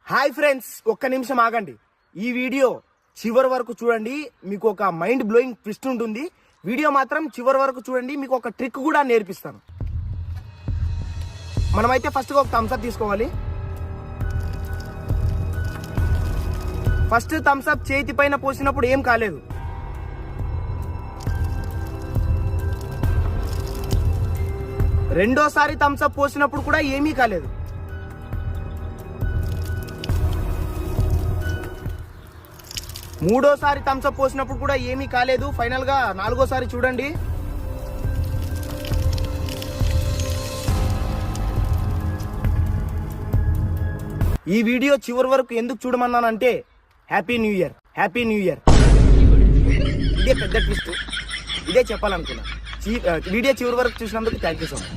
Hi friends, ఒక్క నిమిషం ఆగండి. ఈ వీడియో చివరి వరకు చూడండి, మీకు ఒక మైండ్ బ్లోయింగ్ ట్విస్ట్ ఉంటుంది. వీడియో మాత్రం చివరి వరకు చూడండి, మీకు ఒక ట్రిక్ కూడా నేర్పిస్తాను. మనమైతే ఫస్ట్గా ఒక థమ్స్అప్ తీసుకోవాలి. ఫస్ట్ థమ్స్అప్ చేతి పైన పోసినప్పుడు ఏం కాలేదు. రెండోసారి థమ్స్అప్ పోసినప్పుడు కూడా ఏమీ కాలేదు. మూడోసారి థమ్స్అప్ పోసినప్పుడు కూడా ఏమీ కాలేదు. ఫైనల్ గా నాలుగోసారి చూడండి. ఈ వీడియో చివరి వరకు ఎందుకు చూడమన్నానంటే happy new year, happy new year. ఇదే పెద్ద ట్విస్ట్, ఇదే చెప్పాలనుకున్నా. వీడియో చివరి వరకు చూసినందుకు థ్యాంక్ యూ సో మచ్.